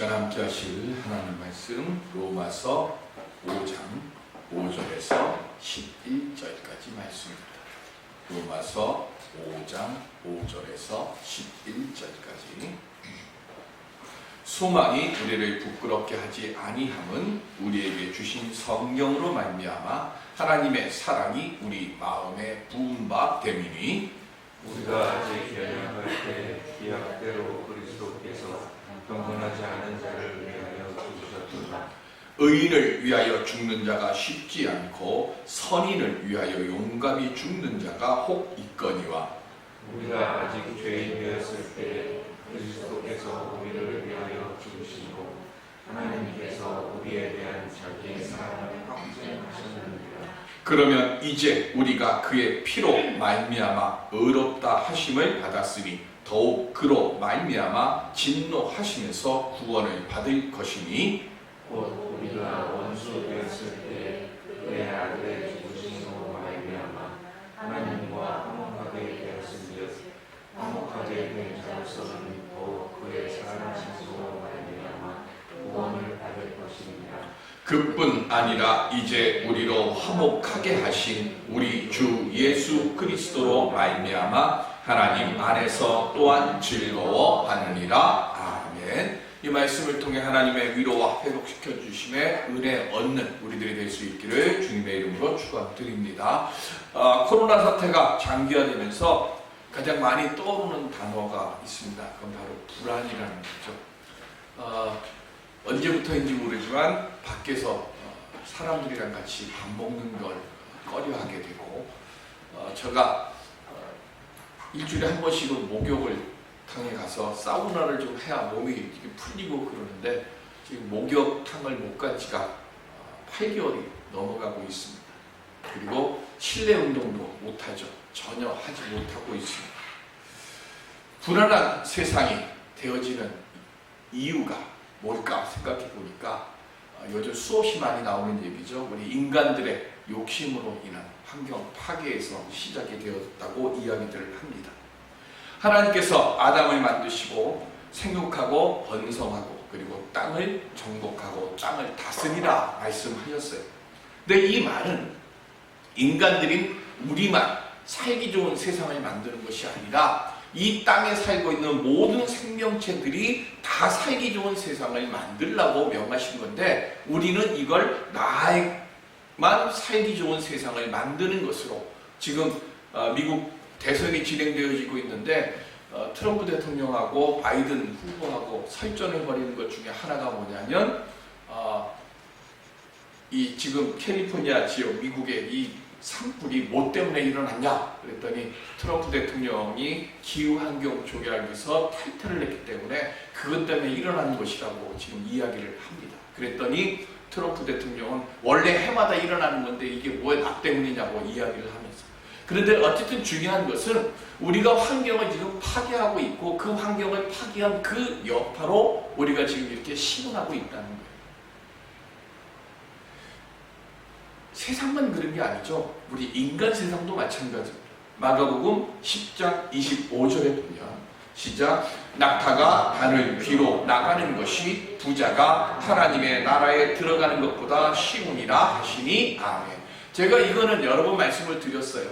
시간 함께 하실 하나님 말씀 로마서 5장 5절에서 11절까지 말씀입니다. 로마서 5장 5절에서 11절까지. 소망이 우리를 부끄럽게 하지 아니함은 우리에게 주신 성령으로 말미암아 하나님의 사랑이 우리 마음에 부은 바 됨이니, 우리가 아직 연약할 때 기약대로 그리스도께서 경건하지 않은 자를 위하여 죽으셨도다. 의인을 위하여 죽는 자가 쉽지 않고 선인을 위하여 용감히 죽는 자가 혹 있거니와, 우리가 아직 죄인되었을 때 그리스도께서 우리를 위하여 죽으시고 하나님께서 우리에 대한 자기의 사랑을 확증하셨느니라. 그러면 이제 우리가 그의 피로 말미암아 의롭다 하심을 받았으니 더욱 그로 말미암아 진노하심에서 구원을 받을 것이니, 곧 우리가 원수 되었을 때 그의 아들의 죽으심으로 말미암아 하나님과 화목하게 되었으며 화목하게 된 자로서는 더욱 그의 사랑하심으로 말미암아 구원을 받을 것입니다. 그뿐 아니라 이제 우리로 화목하게 하신 우리 주 예수 그리스도로 말미암아 하나님 안에서 또한 즐거워하느니라. 아멘. 이 말씀을 통해 하나님의 위로와 회복시켜 주심에 은혜 얻는 우리들이 될 수 있기를 주님의 이름으로 축원드립니다. 코로나 사태가 장기화되면서 가장 많이 떠오르는 단어가 있습니다. 그건 바로 불안이라는 거죠. 언제부터인지 모르지만 밖에서 사람들이랑 같이 밥 먹는 걸 꺼려하게 되고, 제가 일주일에 한 번씩은 목욕을 탕에 가서 사우나를 좀 해야 몸이 풀리고 그러는데, 지금 목욕탕을 못 간 지가 8개월이 넘어가고 있습니다. 그리고 실내 운동도 못하죠. 전혀 하지 못하고 있습니다. 불안한 세상이 되어지는 이유가 뭘까 생각해 보니까 요즘 수없이 많이 나오는 얘기죠. 우리 인간들의 욕심으로 인한 환경 파괴에서 시작이 되었다고 이야기들을 합니다. 하나님께서 아담을 만드시고 생육하고 번성하고 그리고 땅을 정복하고 땅을 다스리라 말씀하셨어요. 근데 이 말은 인간들인 우리만 살기 좋은 세상을 만드는 것이 아니라 이 땅에 살고 있는 모든 생명체들이 다 살기 좋은 세상을 만들라고 명하신 건데, 우리는 이걸 나만 살기 좋은 세상을 만드는 것으로 지금 미국 대선이 진행되어지고 있는데, 트럼프 대통령하고 바이든 후보하고 설전을 벌이는 것 중에 하나가 뭐냐면, 이 지금 캘리포니아 지역 미국의 이 산불이 뭐 때문에 일어났냐 그랬더니 트럼프 대통령이 기후환경 조약에서 탈퇴를 했기 때문에 그것 때문에 일어난 것이라고 지금 이야기를 합니다. 그랬더니 트럼프 대통령은 원래 해마다 일어나는 건데 이게 왜 나 때문이냐고 이야기를 하면서, 그런데 어쨌든 중요한 것은 우리가 환경을 지금 파괴하고 있고 그 환경을 파괴한 그 여파로 우리가 지금 이렇게 시원하고 있다는 거예요. 세상만 그런 게 아니죠. 우리 인간 세상도 마찬가지입니다. 마가복음 10장 25절에 보면 시작, 낙타가 하늘 위로 나가는 것이 부자가 하나님의 나라에 들어가는 것보다 쉬우니라 하시니. 아멘. 제가 이거는 여러 번 말씀을 드렸어요.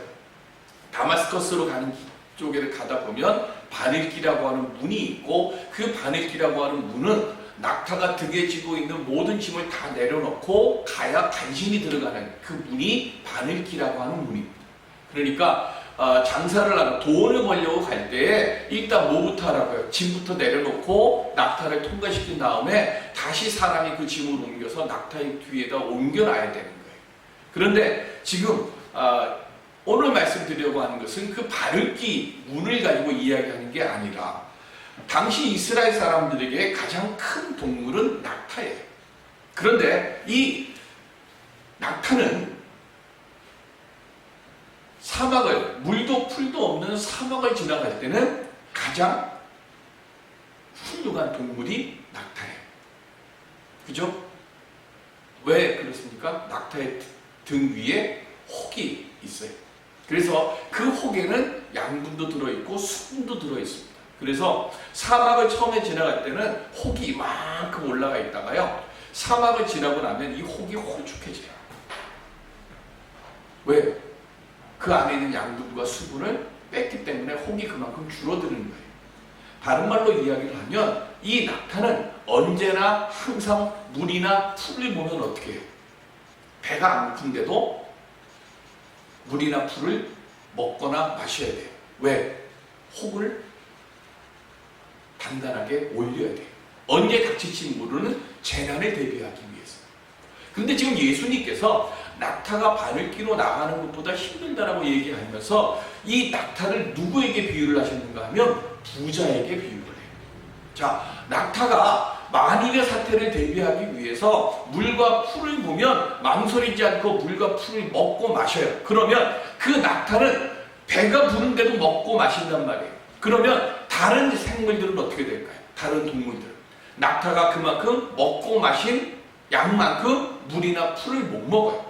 다마스커스로 가는 쪽에 가다 보면 바늘길이라고 하는 문이 있고, 그 바늘길이라고 하는 문은 낙타가 등에 지고 있는 모든 짐을 다 내려놓고 가야 간신히 들어가는 그 문이 바늘길이라고 하는 문입니다. 그러니까 장사를 하고 돈을 벌려고 갈 때에 일단 뭐부터 하라고요? 짐부터 내려놓고 낙타를 통과시킨 다음에 다시 사람이 그 짐을 옮겨서 낙타의 뒤에다 옮겨놔야 되는 거예요. 그런데 지금 오늘 말씀드리려고 하는 것은 그 바늘길 문을 가지고 이야기하는 게 아니라, 당시 이스라엘 사람들에게 가장 큰 동물은 낙타예요. 그런데 이 낙타는 사막을, 물도 풀도 없는 사막을 지나갈 때는 가장 훌륭한 동물이 낙타예요. 그죠? 왜 그렇습니까? 낙타의 등 위에 혹이 있어요. 그래서 그 혹에는 양분도 들어있고 수분도 들어있습니다. 그래서 사막을 처음에 지나갈 때는 혹이 이만큼 올라가 있다가요, 사막을 지나고 나면 이 혹이 호축해져요. 왜? 그 안에 있는 양분과 수분을 뺐기 때문에 혹이 그만큼 줄어드는 거예요. 다른 말로 이야기를 하면 이 낙타는 언제나 항상 물이나 풀을 보면 어떻게 해요? 배가 안 고픈데도 물이나 풀을 먹거나 마셔야 돼요. 왜? 혹을 단단하게 올려야 돼요. 언제 닥칠지 모르는 재난을 대비하기 위해서. 그런데 지금 예수님께서 낙타가 바늘기로 나가는 것보다 힘들다라고 얘기하면서 이 낙타를 누구에게 비유를 하셨는가 하면 부자에게 비유를 해요. 자, 낙타가 만일의 사태를 대비하기 위해서 물과 풀을 보면 망설이지 않고 물과 풀을 먹고 마셔요. 그러면 그 낙타는 배가 부른데도 먹고 마신단 말이에요. 그러면 다른 생물들은 어떻게 될까요? 다른 동물들은. 낙타가 그만큼 먹고 마신 양만큼 물이나 풀을 못 먹어요.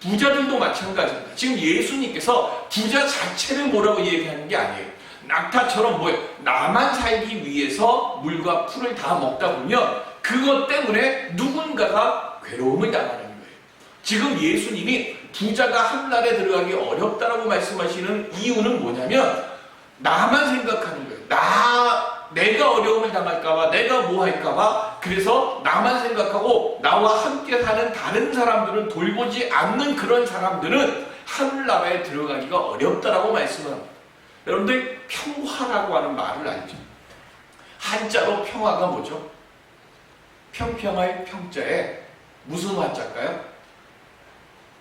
부자들도 마찬가지입니다. 지금 예수님께서 부자 자체를 뭐라고 얘기하는 게 아니에요. 낙타처럼 뭐예요? 나만 살기 위해서 물과 풀을 다 먹다 보면 그것 때문에 누군가가 괴로움을 당하는 거예요. 지금 예수님이 부자가 하늘나라에 들어가기 어렵다라고 말씀하시는 이유는 뭐냐면 나만 생각하는 거예요. 내가 어려움을 당할까봐, 내가 뭐 할까봐, 그래서 나만 생각하고 나와 함께 사는 다른 사람들은 돌보지 않는 그런 사람들은 하늘나라에 들어가기가 어렵다라고 말씀을 합니다. 여러분들 평화라고 하는 말을 알죠? 한자로 평화가 뭐죠? 평평할 평자에 무슨 화자일까요?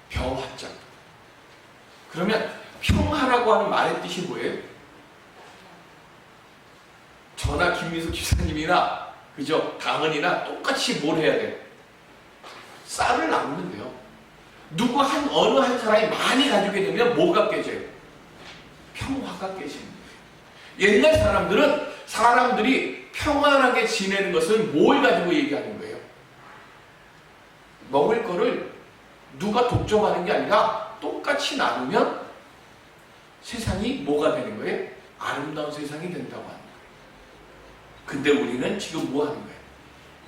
벼화자. 그러면 평화라고 하는 말의 뜻이 뭐예요? 저나 김민수 기사님이나 그죠? 당은이나 똑같이 뭘 해야 돼요? 쌀을 나누면 돼요. 어느 한 사람이 많이 가지게 되면 뭐가 깨져요? 평화가 깨지는 거예요. 옛날 사람들이 평안하게 지내는 것을 뭘 가지고 얘기하는 거예요? 먹을 거를 누가 독점하는 게 아니라 똑같이 나누면 세상이 뭐가 되는 거예요? 아름다운 세상이 된다고 하는 거예요. 근데 우리는 지금 뭐 하는 거예요?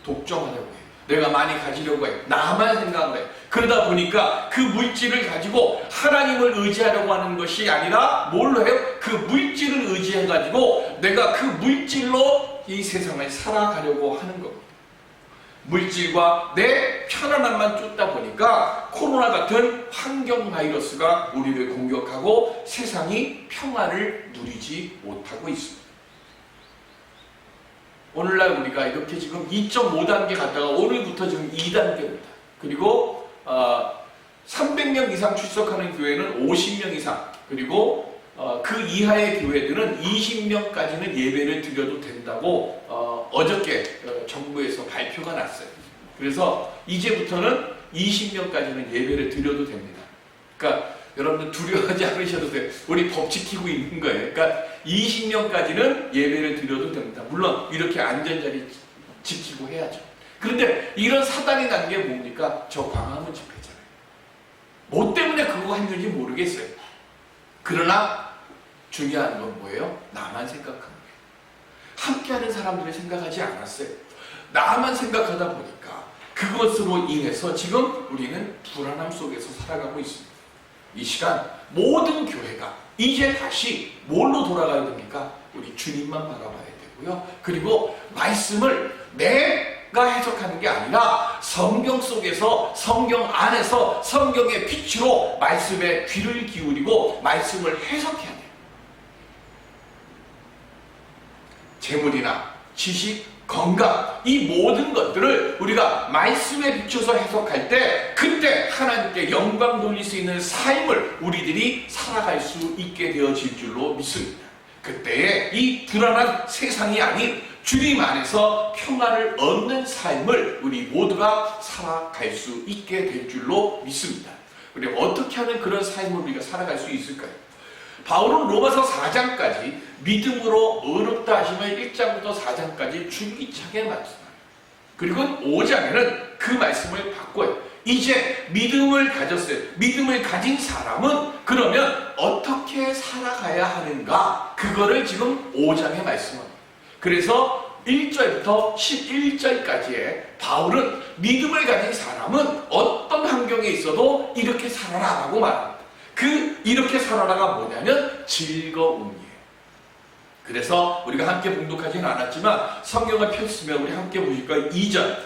독점하려고 해요. 내가 많이 가지려고 해요. 나만 생각을 해요. 그러다 보니까 그 물질을 가지고 하나님을 의지하려고 하는 것이 아니라 뭘로 해요? 그 물질을 의지해가지고 내가 그 물질로 이 세상을 살아가려고 하는 겁니다. 물질과 내 편안함만 쫓다 보니까 코로나 같은 환경 바이러스가 우리를 공격하고 세상이 평화를 누리지 못하고 있습니다. 오늘날 우리가 이렇게 지금 2.5단계 갔다가 오늘부터 지금 2단계입니다. 그리고 300명 이상 출석하는 교회는 50명 이상, 그리고 그 이하의 교회들은 20명까지는 예배를 드려도 된다고 어저께 정부에서 발표가 났어요. 그래서 이제부터는 20명까지는 예배를 드려도 됩니다. 그러니까 여러분들 두려워하지 않으셔도 돼요. 우리 법 지키고 있는 거예요. 그러니까 20명까지는 예배를 드려도 됩니다. 물론 이렇게 안전자리 지키고 해야죠. 그런데 이런 사단이 난 게 뭡니까? 저 광화문 집회잖아요. 뭐 때문에 그거 했는지 모르겠어요. 그러나 중요한 건 뭐예요? 나만 생각하는 거예요. 함께하는 사람들이 생각하지 않았어요. 나만 생각하다 보니까 그것으로 인해서 지금 우리는 불안함 속에서 살아가고 있습니다. 이 시간 모든 교회가 이제 다시 뭘로 돌아가야 됩니까? 우리 주님만 바라봐야 되고요. 그리고 말씀을 내가 해석하는 게 아니라 성경 속에서, 성경 안에서 성경의 빛으로 말씀에 귀를 기울이고 말씀을 해석해야 돼요. 재물이나 지식, 건강, 이 모든 것들을 우리가 말씀에 비춰서 해석할 때 그때 하나님께 영광 돌릴 수 있는 삶을 우리들이 살아갈 수 있게 되어질 줄로 믿습니다. 그때에 이 불안한 세상이 아닌 주님 안에서 평안을 얻는 삶을 우리 모두가 살아갈 수 있게 될 줄로 믿습니다. 우리 어떻게 하는 그런 삶을 우리가 살아갈 수 있을까요? 바울은 로마서 4장까지 믿음으로 의롭다 하심을 1장부터 4장까지 줄기차게 말씀합니다. 그리고 5장에는 그 말씀을 바꿔요. 이제 믿음을 가졌어요. 믿음을 가진 사람은 그러면 어떻게 살아가야 하는가? 그거를 지금 5장에 말씀합니다. 그래서 1절부터 11절까지의 바울은 믿음을 가진 사람은 어떤 환경에 있어도 이렇게 살아라라고 말합니다. 이렇게 살아라가 뭐냐면 즐거움이에요. 그래서 우리가 함께 봉독하지는 않았지만 성경을 펼치면 우리 함께 보실까요? 2절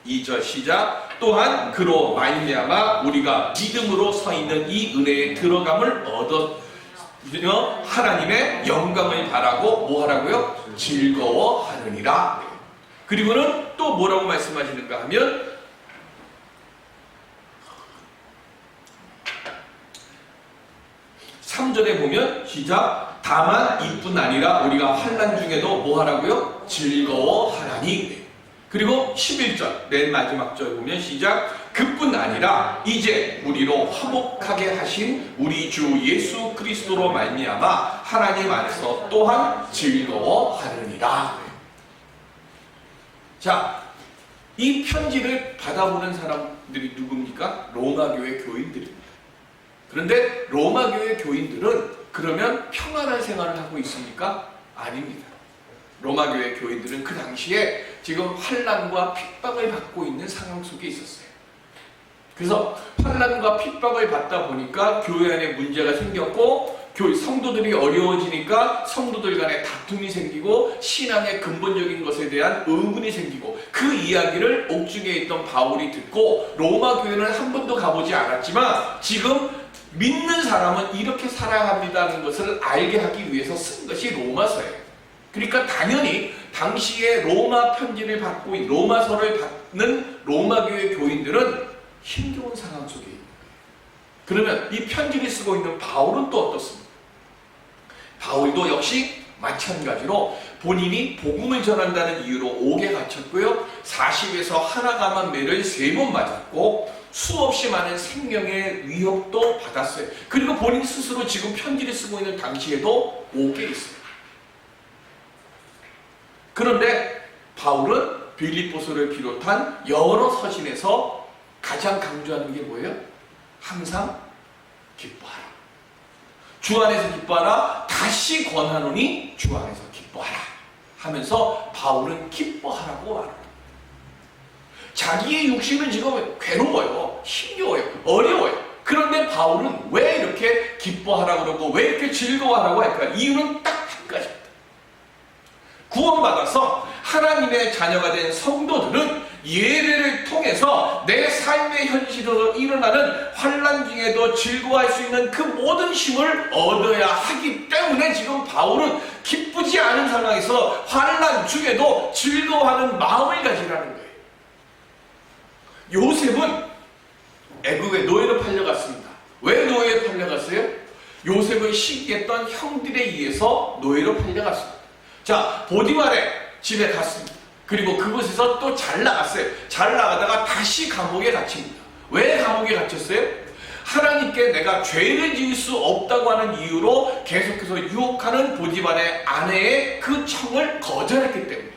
2절 시작. 또한 그로 말미암아 우리가 믿음으로 서 있는 이 은혜에 들어감을 얻어 하나님의 영광을 바라고 뭐 하라고요? 즐거워하느니라. 그리고는 또 뭐라고 말씀하시는가 하면 3절에 보면 시작. 다만 이뿐 아니라 우리가 환난 중에도 뭐 하라고요? 즐거워하라니. 그리고 11절 맨 마지막 절 보면 시작. 그뿐 아니라 이제 우리로 화목하게 하신 우리 주 예수 그리스도로 말미암아 하나님 안에서 또한 즐거워하느니라. 자, 이 편지를 받아보는 사람들이 누굽니까? 로마교회 교인들입니다. 그런데 로마교회 교인들은 그러면 평안한 생활을 하고 있습니까? 아닙니다. 로마교회 교인들은 그 당시에 지금 환난과 핍박을 받고 있는 상황 속에 있었어요. 그래서 환난과 핍박을 받다 보니까 교회 안에 문제가 생겼고 성도들이 어려워지니까 성도들 간에 다툼이 생기고 신앙의 근본적인 것에 대한 의문이 생기고 그 이야기를 옥중에 있던 바울이 듣고 로마 교회는 한 번도 가보지 않았지만 지금 믿는 사람은 이렇게 살아야 합니다는 것을 알게 하기 위해서 쓴 것이 로마서예요. 그러니까 당연히 당시에 로마 편지를 받고 로마서를 받는 로마교회 교인들은 힘겨운 상황 속에 있는 거예요. 그러면 이 편지를 쓰고 있는 바울은 또 어떻습니까? 바울도 역시 마찬가지로 본인이 복음을 전한다는 이유로 옥에 갇혔고요. 40에서 하나가만 매를 3번 맞았고 수없이 많은 생명의 위협도 받았어요. 그리고 본인 스스로 지금 편지를 쓰고 있는 당시에도 옥에 있어요. 그런데 바울은 빌립보서를 비롯한 여러 서신에서 가장 강조하는 게 뭐예요? 항상 기뻐하라. 주 안에서 기뻐하라. 다시 권하노니 주 안에서 기뻐하라. 하면서 바울은 기뻐하라고 말합니다. 자기의 육신은 지금 괴로워요. 힘겨워요. 어려워요. 그런데 바울은 왜 이렇게 기뻐하라고 그러고 왜 이렇게 즐거워하라고 할까? 이유는 딱 한 가지입니다. 구원받아서 하나님의 자녀가 된 성도들은 예배를 통해서 내 삶의 현실에서 일어나는 환난 중에도 즐거워할 수 있는 그 모든 힘을 얻어야 하기 때문에 지금 바울은 기쁘지 않은 상황에서 환난 중에도 즐거워하는 마음을 가지라는 거예요. 요셉은 애굽에 노예로 팔려갔습니다. 왜 노예에 팔려갔어요? 요셉을 시기했던 형들에 의해서 노예로 팔려갔습니다. 자, 보디발의 집에 갔습니다. 그리고 그곳에서 또 잘 나갔어요. 잘 나가다가 다시 감옥에 갇힙니다. 왜 감옥에 갇혔어요? 하나님께 내가 죄를 지을 수 없다고 하는 이유로 계속해서 유혹하는 보디발의 아내의 그 청을 거절했기 때문에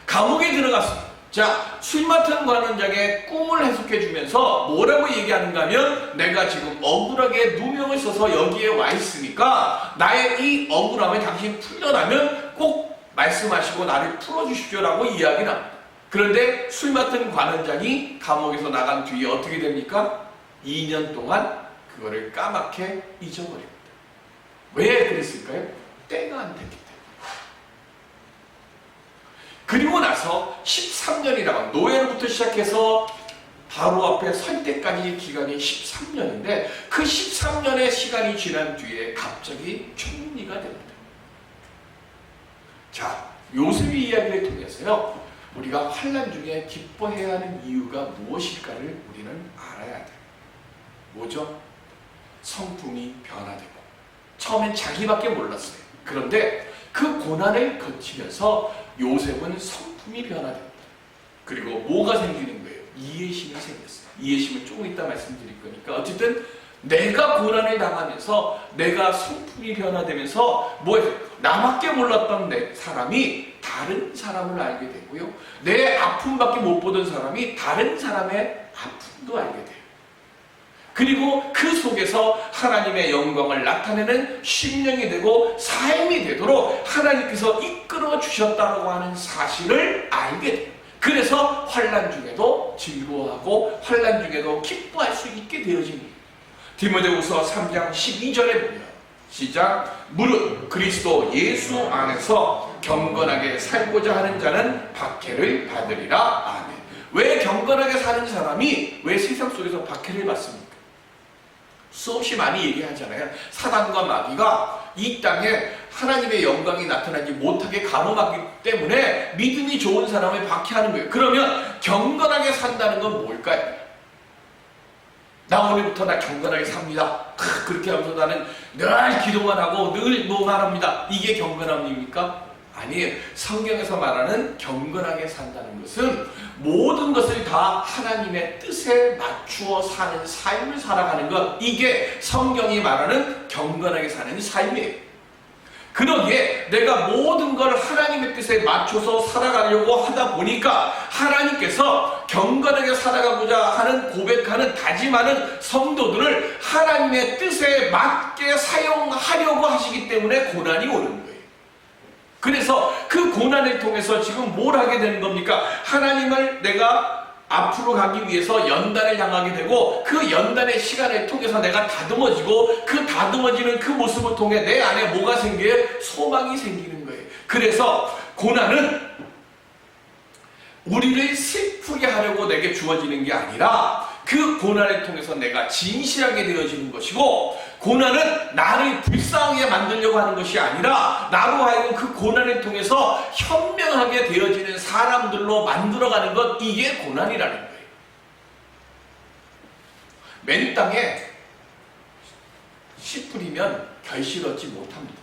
감옥에 들어갔습니다. 자, 술 맡은 관원장의 꿈을 해석해 주면서 뭐라고 얘기하는가 하면 내가 지금 억울하게 누명을 써서 여기에 와 있으니까 나의 이 억울함을 당신 풀려나면 꼭 말씀하시고 나를 풀어주십시오라고 이야기를 합니다. 그런데 술 맡은 관원장이 감옥에서 나간 뒤에 어떻게 됩니까? 2년 동안 그거를 까맣게 잊어버립니다. 왜 그랬을까요? 때가 안 됐기 때문에. 그리고 나서 13년이라고 노예로부터 시작해서 바로 앞에 설 때까지 기간이 13년인데 그 13년의 시간이 지난 뒤에 갑자기 총리가 됩니다. 자, 요셉의 이야기를 통해서요, 우리가 환난 중에 기뻐해야 하는 이유가 무엇일까를 우리는 알아야 돼요. 뭐죠? 성품이 변화되고 처음엔 자기밖에 몰랐어요. 그런데 그 고난을 거치면서 요셉은 성품이 변화됩니다. 그리고 뭐가 생기는 거예요? 이해심이 생겼어요. 이해심은 조금 이따 말씀드릴 거니까 어쨌든 내가 고난을 당하면서 내가 성품이 변화되면서 뭐예요? 나밖에 몰랐던 내 사람이 다른 사람을 알게 되고요. 내 아픔밖에 못 보던 사람이 다른 사람의 아픔도 알게 돼요. 그리고 그 속에서 하나님의 영광을 나타내는 심령이 되고 삶이 되도록 하나님께서 이끌어 주셨다고 하는 사실을 알게 돼요. 그래서 환난 중에도 즐거워하고 환난 중에도 기뻐할 수 있게 되어집니다. 디모데후서 3장 12절에 보면 시작, 무릇 그리스도 예수 안에서 경건하게 살고자 하는 자는 박해를 받으리라. 아멘. 왜 경건하게 사는 사람이 왜 세상 속에서 박해를 받습니까? 수없이 많이 얘기하잖아요. 사단과 마귀가 이 땅에 하나님의 영광이 나타나지 못하게 가로막기 때문에 믿음이 좋은 사람을 박해하는 거예요. 그러면 경건하게 산다는 건 뭘까요? 나 오늘부터 나 경건하게 삽니다. 그렇게 하면서 나는 늘 기도만 하고 늘 뭐만 합니다. 이게 경건함입니까? 아니에요. 성경에서 말하는 경건하게 산다는 것은 모든 것을 다 하나님의 뜻에 맞추어 사는 삶을 살아가는 것, 이게 성경이 말하는 경건하게 사는 삶이에요. 그러기에 내가 모든 걸 하나님의 뜻에 맞춰서 살아가려고 하다 보니까 하나님께서 경건하게 살아가고자 하는 고백하는 다짐하는 성도들을 하나님의 뜻에 맞게 사용하려고 하시기 때문에 고난이 오는 거예요. 그래서 그 고난을 통해서 지금 뭘 하게 되는 겁니까? 하나님을 내가 앞으로 가기 위해서 연단을 당하게 되고 그 연단의 시간을 통해서 내가 다듬어지고 그 다듬어지는 그 모습을 통해 내 안에 뭐가 생겨요? 소망이 생기는 거예요. 그래서 고난은 우리를 슬프게 하려고 내게 주어지는 게 아니라 그 고난을 통해서 내가 진실하게 되어지는 것이고, 고난은 나를 불쌍하게 만들려고 하는 것이 아니라 나로 하여금 그 고난을 통해서 현명하게 되어지는 사람들로 만들어가는 것, 이게 고난이라는 거예요. 맨 땅에 씨 뿌리면 결실 얻지 못합니다.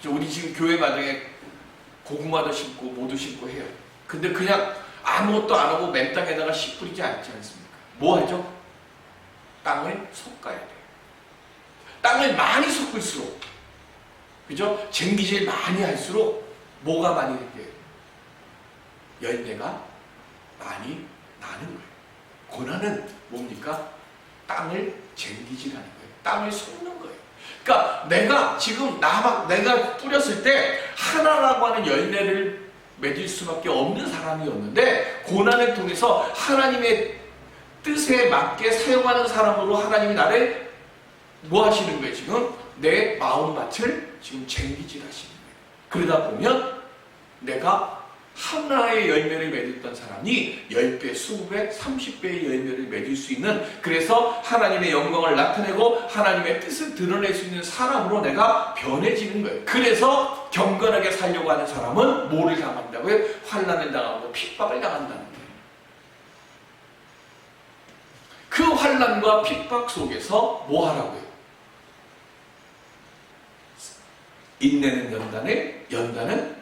우리 지금 교회 마당에 고구마도 심고 뭐도 심고 해요. 근데 그냥 아무것도 안 하고 맨 땅에다가 씨 뿌리지 않지 않습니까? 뭐 하죠? 땅을 섞어야 돼요. 땅을 많이 섞을수록, 그죠? 쟁기질 많이 할수록 뭐가 많이 돼요? 열매가 많이 나는 거예요. 고난은 뭡니까? 땅을 쟁기질하는 거예요. 땅을 섞는 거예요. 그러니까 내가 지금 내가 뿌렸을 때 하나라고 하는 열매를 맺을 수밖에 없는 사람이었는데, 고난을 통해서 하나님의 뜻에 맞게 사용하는 사람으로 하나님이 나를 뭐 하시는 거예요? 지금 내 마음밭을 지금 쟁기질 하시는 거예요. 그러다 보면 내가 하나의 열매를 맺었던 사람이 10배, 20배, 30배의 열매를 맺을 수 있는, 그래서 하나님의 영광을 나타내고 하나님의 뜻을 드러낼 수 있는 사람으로 내가 변해지는 거예요. 그래서 경건하게 살려고 하는 사람은 뭐를 당한다고요? 환난을 당하고 핍박을 당한다는 거예요. 그 환난과 핍박 속에서 뭐 하라고요? 인내는 연단은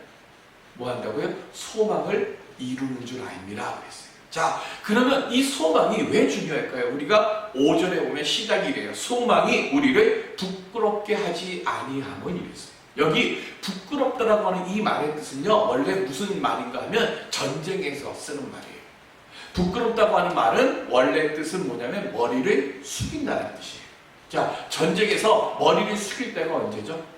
뭐 한다고요? 소망을 이루는 줄 압니다 그랬어요. 자, 그러면 이 소망이 왜 중요할까요? 우리가 오전에 오면 시작이 돼요. 소망이 우리를 부끄럽게 하지 아니함은 이랬어요. 여기 부끄럽다라고 하는 이 말의 뜻은요, 원래 무슨 말인가 하면 전쟁에서 쓰는 말이에요. 부끄럽다고 하는 말은 원래 뜻은 뭐냐면 머리를 숙인다는 뜻이에요. 자, 전쟁에서 머리를 숙일 때가 언제죠?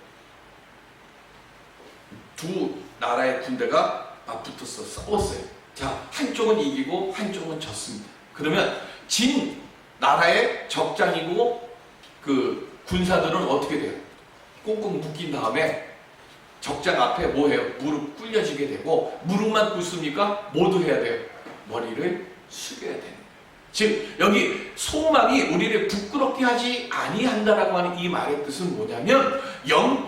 두 나라의 군대가 맞붙어서 싸웠어요. 자, 한쪽은 이기고 한쪽은 졌습니다. 그러면 진 나라의 적장이고 그 군사들은 어떻게 돼요? 꽁꽁 묶인 다음에 적장 앞에 뭐 해요? 무릎 꿇려지게 되고, 무릎만 꿇습니까? 뭐도 해야 돼요? 머리를 숙여야 되는 거예요. 즉 여기 소망이 우리를 부끄럽게 하지 아니한다라고 하는 이 말의 뜻은 뭐냐면,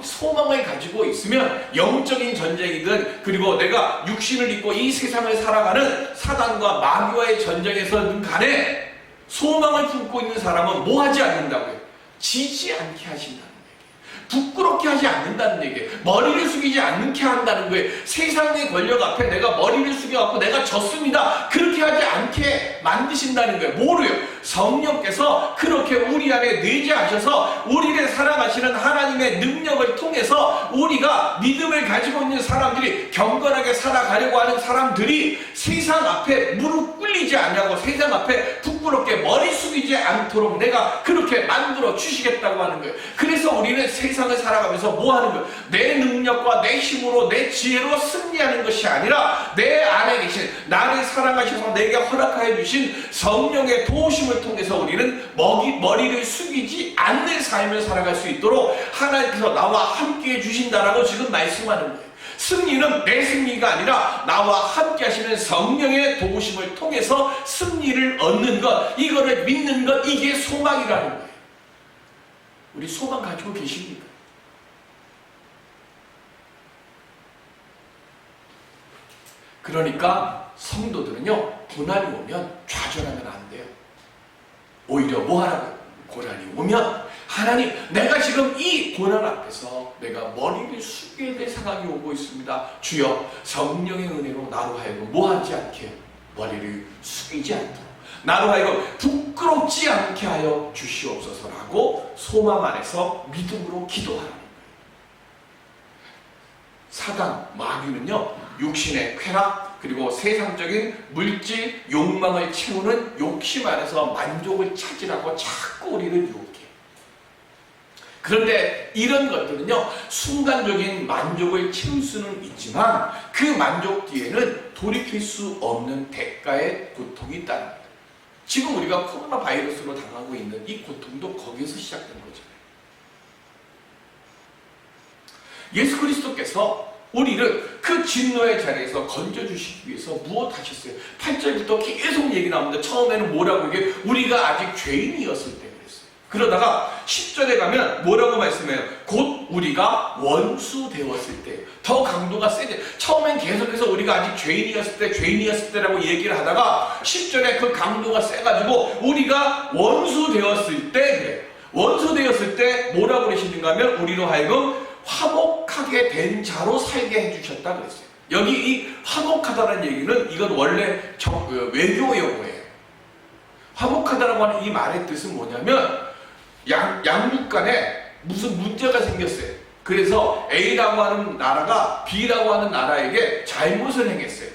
소망을 가지고 있으면 영적인 전쟁이든, 그리고 내가 육신을 입고 이 세상을 살아가는 사단과 마귀와의 전쟁에서든 간에 소망을 품고 있는 사람은 뭐 하지 않는다고요? 지지 않게 하신다는 거예요. 부끄럽게 하지 않는다는 얘기예요. 머리를 숙이지 않게 한다는 거예요. 세상의 권력 앞에 내가 머리를 숙여갖고 내가 졌습니다, 그렇게 하지 않게 만드신다는 거예요. 뭐로요? 성령께서 그렇게 우리 안에 내재하셔서 우리를 사랑하시는 하나님의 능력을 통해서 우리가 믿음을 가지고 있는 사람들이, 경건하게 살아가려고 하는 사람들이 세상 앞에 무릎 꿇리지 않냐고, 세상 앞에 부끄럽게 머리 숙이지 않도록 내가 그렇게 만들어 주시겠다고 하는 거예요. 그래서 우리는 세상을 살아가면서 뭐 하는 거예요? 내 능력과 내 힘으로, 내 지혜로 승리하는 것이 아니라 내 안에 계신, 나를 사랑하셔서 내게 허락하여 주신 성령의 도우심을 통해서 우리는 머리를 숙이지 않는 삶을 살아갈 수 있도록 하나님께서 나와 함께 해주신다라고 지금 말씀하는 거예요. 승리는 내 승리가 아니라 나와 함께 하시는 성령의 도우심을 통해서 승리를 얻는 것, 이거를 믿는 것, 이게 소망이라는 거예요. 우리 소망 가지고 계십니까? 그러니까 성도들은요, 고난이 오면 좌절하면 안 돼요. 오히려 뭐 하라고요? 고난이 오면 하나님, 내가 지금 이 고난 앞에서 내가 머리를 숙여야 될 상황이 오고 있습니다. 주여, 성령의 은혜로 나로 하여금 뭐 하지 않게, 머리를 숙이지 않도록, 나로 하여금 부끄럽지 않게 하여 주시옵소서라고 소망 안에서 믿음으로 기도하라는 거예요. 사단, 마귀는요, 육신의 쾌락, 그리고 세상적인 물질, 욕망을 채우는 욕심 안에서 만족을 찾으라고 자꾸 우리를 유혹해요. 그런데 이런 것들은요, 순간적인 만족을 채울 수는 있지만 그 만족 뒤에는 돌이킬 수 없는 대가의 고통이 있다는 거예요. 지금 우리가 코로나 바이러스로 당하고 있는 이 고통도 거기에서 시작된 거잖아요. 예수 그리스도께서 우리를 그 진노의 자리에서 건져주시기 위해서 무엇 하셨어요? 8절부터 계속 얘기 나오는데 처음에는 뭐라고, 이게 우리가 아직 죄인이었을 때 그랬어요. 그러다가 10절에 가면 뭐라고 말씀해요? 곧 우리가 원수 되었을 때. 더 강도가 세지. 처음엔 계속해서 우리가 아직 죄인이었을 때라고 얘기를 하다가 10절에 그 강도가 세가지고 우리가 원수 되었을 때 그래요. 원수 되었을 때 뭐라고 그러시는가 하면 우리로 하여금 화목하게 된 자로 살게 해주셨다 그랬어요. 여기 이 화목하다는 얘기는 이건 원래 외교 용어예요. 화목하다라고 하는 이 말의 뜻은 뭐냐면 양국 간에 무슨 문제가 생겼어요. 그래서 A라고 하는 나라가 B라고 하는 나라에게 잘못을 행했어요.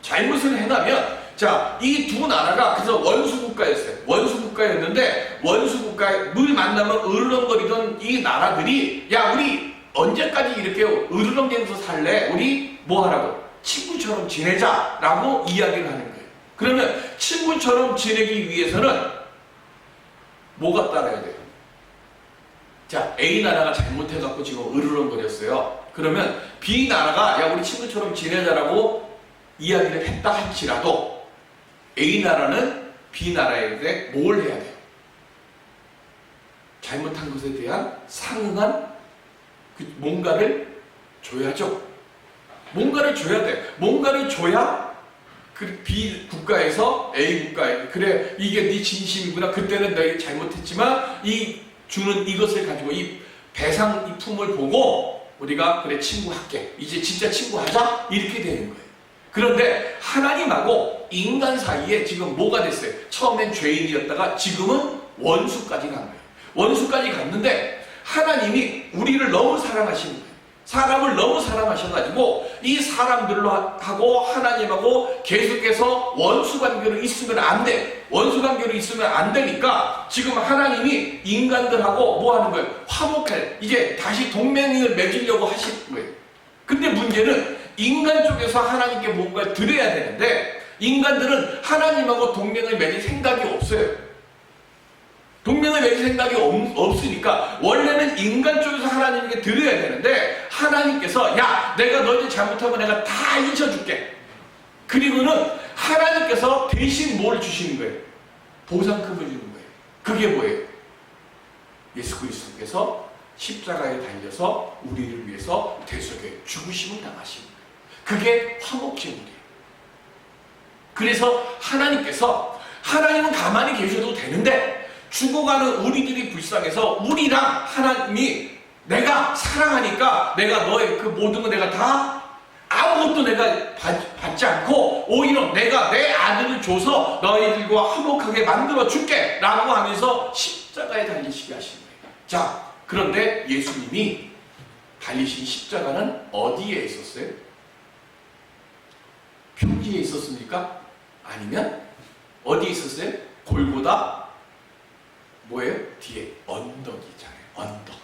잘못을 행하면 자, 이 두 나라가 그래서 원수국가였어요. 원수국가였는데 원수국가를 만나면 으르렁거리던 이 나라들이 야, 우리 언제까지 이렇게 으르렁대면서 살래? 우리 뭐 하라고? 친구처럼 지내자라고 이야기를 하는 거예요. 그러면 친구처럼 지내기 위해서는 뭐가 따라야 돼요? 자, A 나라가 잘못해갖고 지금 으르렁거렸어요. 그러면 B 나라가 야, 우리 친구처럼 지내자라고 이야기를 했다 할지라도 A 나라는 B 나라에게 뭘 해야 돼요? 잘못한 것에 대한 상응한 뭔가를 줘야죠. 뭔가를 줘야 돼. 뭔가를 줘야 그 B 국가에서 A 국가에 그래, 이게 네 진심이구나. 그때는 내가 잘못했지만 이 주는 이것을 가지고 이 배상 이 품을 보고 우리가 그래 친구할게. 이제 진짜 친구하자. 이렇게 되는 거예요. 그런데 하나님하고 인간 사이에 지금 뭐가 됐어요? 처음엔 죄인이었다가 지금은 원수까지 간 거예요. 원수까지 갔는데 하나님이 우리를 너무 사랑하시는 거예요. 사람을 너무 사랑하셔가지고 이 사람들로 하고 하나님하고 계속해서 원수관계로 있으면 안 돼. 원수관계로 있으면 안 되니까 지금 하나님이 인간들하고 뭐 하는 거예요? 화목할, 이제 다시 동맹을 맺으려고 하실 거예요. 근데 문제는 인간 쪽에서 하나님께 뭔가를 드려야 되는데 인간들은 하나님하고 동맹을 맺을 생각이 없어요. 동맹을 맺을 생각이 없으니까 원래는 인간 쪽에서 하나님께 드려야 되는데 하나님께서 야, 내가 너희들 잘못하면 내가 다 잊어줄게. 그리고는 하나님께서 대신 뭘 주시는 거예요? 보상금을 주는 거예요. 그게 뭐예요? 예수 그리스도께서 십자가에 달려서 우리를 위해서 대속의 죽으심을 당하신 거예요. 그게 화목제물이에요. 그래서 하나님은 가만히 계셔도 되는데 죽어가는 우리들이 불쌍해서 우리랑 하나님이 내가 사랑하니까 내가 너의 그 모든 거 내가 다 아무것도 내가 받지 않고 오히려 내가 내 아들을 줘서 너희들과 화목하게 만들어 줄게 라고 하면서 십자가에 달리시게 하시는 거예요. 자, 그런데 예수님이 달리신 십자가는 어디에 있었어요? 평지에 있었습니까? 아니면 어디에 있었어요? 골고다 뭐예요? 뒤에 언덕이잖아요. 언덕.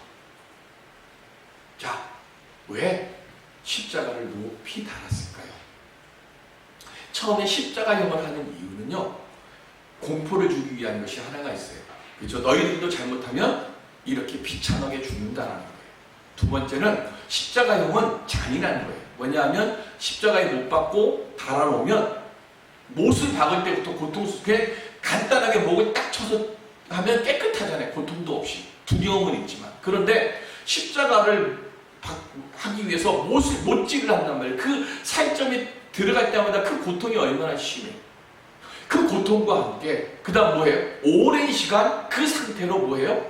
자, 왜 십자가를 높이 달았을까요? 처음에 십자가형을 하는 이유는요, 공포를 주기 위한 것이 하나가 있어요. 그렇죠? 너희들도 잘못하면 이렇게 비참하게 죽는다라는 거예요. 두 번째는 십자가형은 잔인한 거예요. 뭐냐면 십자가에 못 박고 달아놓으면 못을 박을 때부터 고통스럽게 간단하게 목을 딱 쳐서 하면 깨끗하잖아요. 고통도 없이. 두려움은 있지만. 그런데 십자가를 하기 위해서 못질을 한단 말이에요. 그 살점이 들어갈 때마다 그 고통이 얼마나 심해요. 그 고통과 함께 그 다음 뭐예요? 오랜 시간 그 상태로 뭐예요?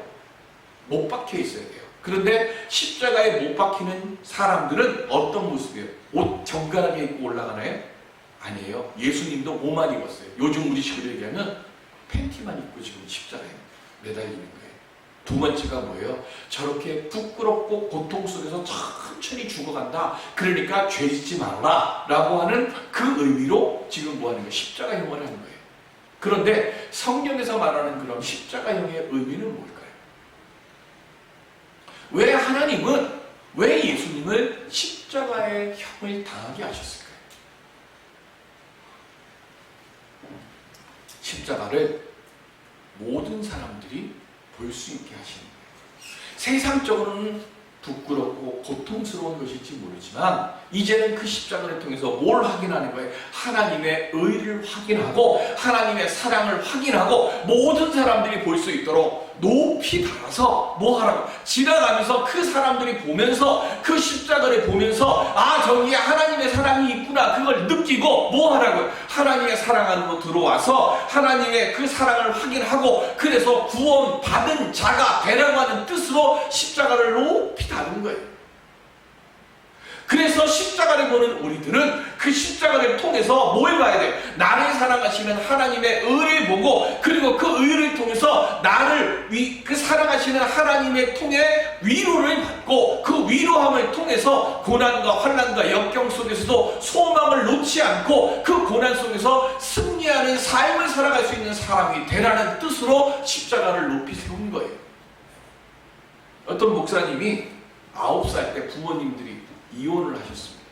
못 박혀 있어야 돼요. 그런데 십자가에 못 박히는 사람들은 어떤 모습이에요? 옷 정갈하게 입고 올라가나요? 아니에요. 예수님도 뭐만 입었어요. 요즘 우리 식으로 얘기하면 팬티만 입고 지금 십자가에 매달리는 거예요. 두 번째가 뭐예요? 저렇게 부끄럽고 고통 속에서 천천히 죽어간다. 그러니까 죄 짓지 말아라 라고 하는 그 의미로 지금 뭐 하는 거예요? 십자가형을 하는 거예요. 그런데 성경에서 말하는 그런 십자가형의 의미는 뭘까요? 왜 하나님은, 왜 예수님을 십자가의 형을 당하게 하셨을까요? 십자가를 모든 사람들이 볼 수 있게 하시는 거예요. 세상적으로는 부끄럽고 고통스러운 것일지 모르지만 이제는 그 십자가를 통해서 뭘 확인하는 거예요? 하나님의 의를 확인하고 하나님의 사랑을 확인하고 모든 사람들이 볼 수 있도록 높이 달아서 뭐 하라고? 지나가면서 그 사람들이 보면서 그 십자가를 보면서 아, 저기에 하나님의 사랑이 있구나 그걸 느끼고 뭐 하라고요? 하나님의 사랑 안으로 들어와서 하나님의 그 사랑을 확인하고 그래서 구원받은 자가 되라고 하는 뜻으로 십자가를 높이 다룬 거예요. 그래서 십자가를 보는 우리들은 그 십자가를 통해서 뭘 봐야 돼요? 나를 사랑하시는 하나님의 의를 보고 그리고 그 의를 통해서 나를 그 사랑하시는 하나님의 통해 위로를 받고 그 위로함을 통해서 고난과 환난과 역경 속에서도 소망을 놓지 않고 그 고난 속에서 승리하는 삶을 살아갈 수 있는 사람이 되라는 뜻으로 십자가를 높이 세운 거예요. 어떤 목사님이 9살 때 부모님들이 이혼을 하셨습니다.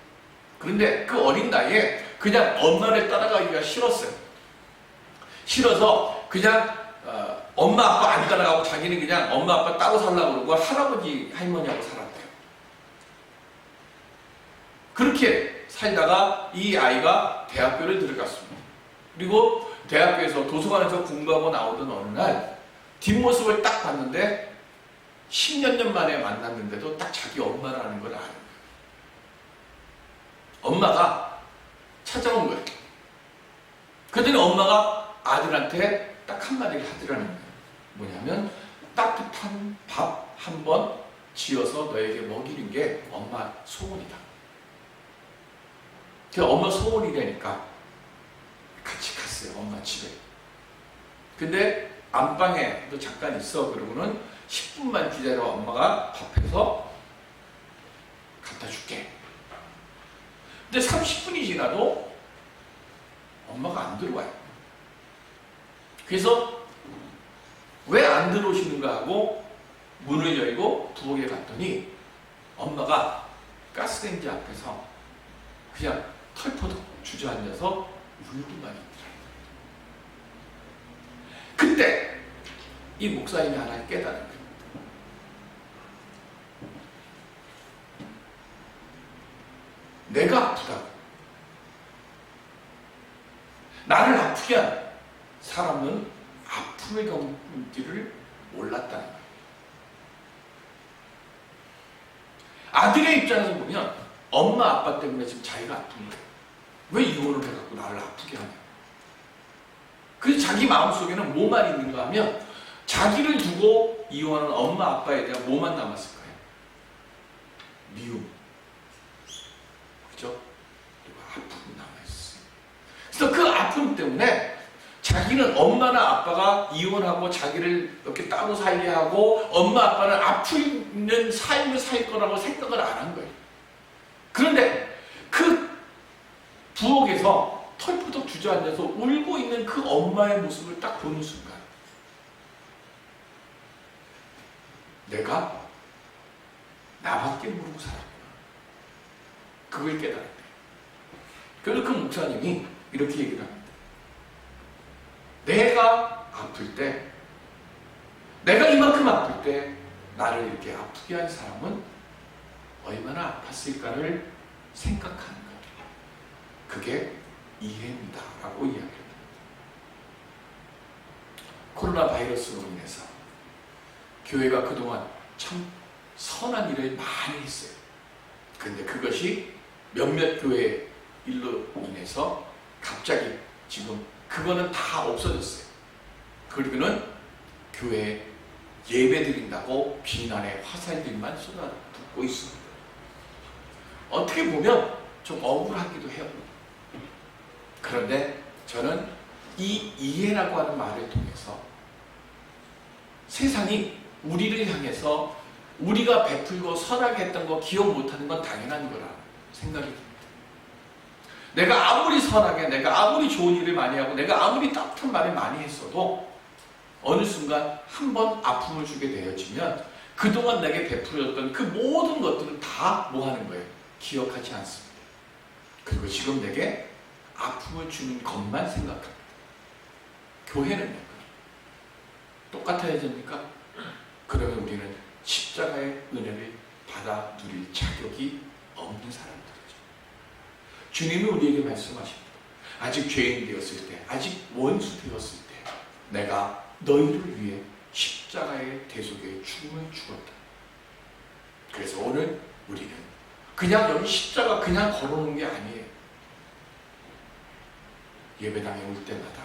그런데 그 어린 나이에 그냥 엄마를 따라가기가 싫었어요. 싫어서 그냥 엄마 아빠 안 따라가고 자기는 그냥 엄마 아빠 따로 살라고 그러고 할아버지 할머니하고 살았대요. 그렇게 살다가 이 아이가 대학교를 들어갔습니다. 그리고 대학교에서 도서관에서 공부하고 나오던 어느 날 뒷모습을 딱 봤는데 10년 만에 만났는데도 딱 자기 엄마라는 걸 아는 거예요. 엄마가 찾아온 거예요. 그랬더니 엄마가 아들한테 딱 한마디를 하더라는 거예요. 뭐냐면 따뜻한 밥 한 번 지어서 너에게 먹이는 게 엄마 소원이다. 그래서 엄마 소원이라니까 같이 갔어요. 엄마 집에. 근데 안방에도 잠깐 있어. 그러고는 10분만 기다려. 엄마가 밥해서 갖다 줄게. 근데 30분이 지나도 엄마가 안 들어와요. 그래서 왜 안 들어오시는가 하고 문을 열고 부엌에 갔더니 엄마가 가스레인지 앞에서 그냥 털퍼덕 주저앉아서 울고만 있더라고요. 그때 이 목사님이 하나 깨달은 거예요. 내가 아프다고. 나를 아프게 한 사람은 아픔을 겪는지를 몰랐다는 거예요. 아들의 입장에서 보면 엄마 아빠 때문에 지금 자기가 아픈 거예요. 왜 이혼을 해갖고 나를 아프게 하냐. 그래서 자기 마음속에는 뭐만 있는가 하면 자기를 두고 이혼하는 엄마 아빠에 대한 뭐만 남았을 거예요? 미움, 그죠? 그리고 아픔이 남아있어요. 그래서 그 아픔 때문에 자기는 엄마나 아빠가 이혼하고 자기를 이렇게 따로 살게 하고 엄마 아빠는 아프는 삶을 살 거라고 생각을 안 한 거예요. 그런데 그 부엌에서 털푸덕 주저앉아서 울고 있는 그 엄마의 모습을 딱 보는 순간 내가 나밖에 모르고 살았구나. 그걸 깨달았대요. 그래서 그 목사님이 이렇게 얘기를 합니다. 내가 아플 때, 내가 이만큼 아플 때 나를 이렇게 아프게 한 사람은 얼마나 아팠을까를 생각하는 거예요. 그게 이해입니다 라고 이야기합니다. 코로나 바이러스로 인해서 교회가 그동안 참 선한 일을 많이 했어요. 근데 그것이 몇몇 교회 일로 인해서 갑자기 지금 그거는 다 없어졌어요. 그리고는 교회에 예배 드린다고 비난의 화살들만 쏟아붓고 있습니다. 어떻게 보면 좀 억울하기도 해요. 그런데 저는 이 이해라고 하는 말을 통해서 세상이 우리를 향해서 우리가 베풀고 선하게 했던 거 기억 못하는 건 당연한 거라 생각이 듭니다. 내가 아무리 선하게, 내가 아무리 좋은 일을 많이 하고, 내가 아무리 따뜻한 말을 많이 했어도 어느 순간 한 번 아픔을 주게 되어지면 그동안 내게 베풀었던 그 모든 것들은 다 뭐 하는 거예요? 기억하지 않습니다. 그리고 지금 내게 아픔을 주는 것만 생각합니다. 교회는요? 똑같아야 됩니까? 그러면 우리는 십자가의 은혜를 받아 누릴 자격이 없는 사람들이죠. 주님이 우리에게 말씀하십니다. 아직 죄인 되었을 때, 아직 원수 되었을 때 내가 너희를 위해 십자가의 대속의 죽음을 죽었다. 그래서 오늘 우리는 그냥 여기 십자가 그냥 걸어놓은 게 아니에요. 예배당에 올 때마다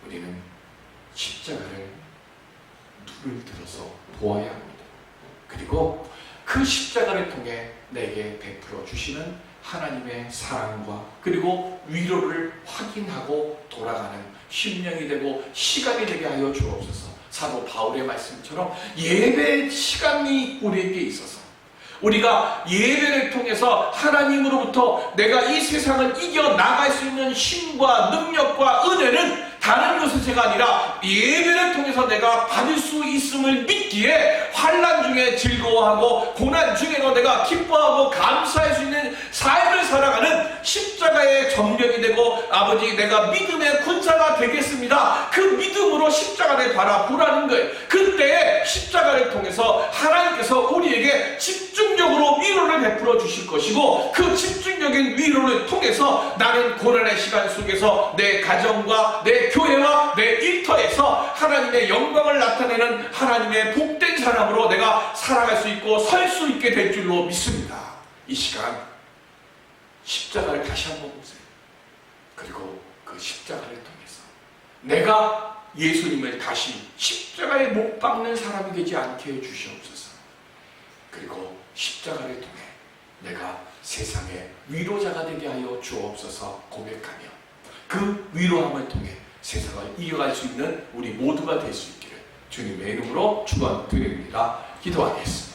우리는 십자가를 눈을 들어서 보아야 합니다. 그리고 그 십자가를 통해 내게 베풀어 주시는 하나님의 사랑과 그리고 위로를 확인하고 돌아가는 심령이 되고 시간이 되게 하여 주옵소서. 사도 바울의 말씀처럼 예배 시간이 우리에게 있어서 우리가 예배를 통해서 하나님으로부터 내가 이 세상을 이겨나갈 수 있는 힘과 능력과 은혜는 다른 것이 아니라 예배를 통해서 내가 받을 수 있음을 믿기에 환난 중에 즐거워하고 고난 중에도 내가 기뻐하고 감사할 수 있는 삶을 살아가는 십자가의 정령이 되고 아버지 내가 믿음의 군사가 되겠습니다. 그 믿음으로 십자가를 바라보라는 거예요. 그때 십자가를 통해서 하나님께서 우리에게 집중적으로 위로를 베풀어 주실 것이고 그 집중적인 위로를 통해서 나는 고난의 시간 속에서 내 가정과 내 교회와 내 일터에서 하나님의 영광을 나타내는 하나님의 복된 사람으로 내가 살아갈 수 있고 설 수 있게 될 줄로 믿습니다. 이 시간 십자가를 다시 한번 보세요. 그리고 그 십자가를 통해서 내가 예수님을 다시 십자가에 못 박는 사람이 되지 않게 해주시옵소서. 그리고 십자가를 통해 내가 세상의 위로자가 되게 하여 주옵소서 고백하며 그 위로함을 통해 세상을 이겨갈 수 있는 우리 모두가 될 수 있기를 주님의 이름으로 축원드립니다. 기도하겠습니다.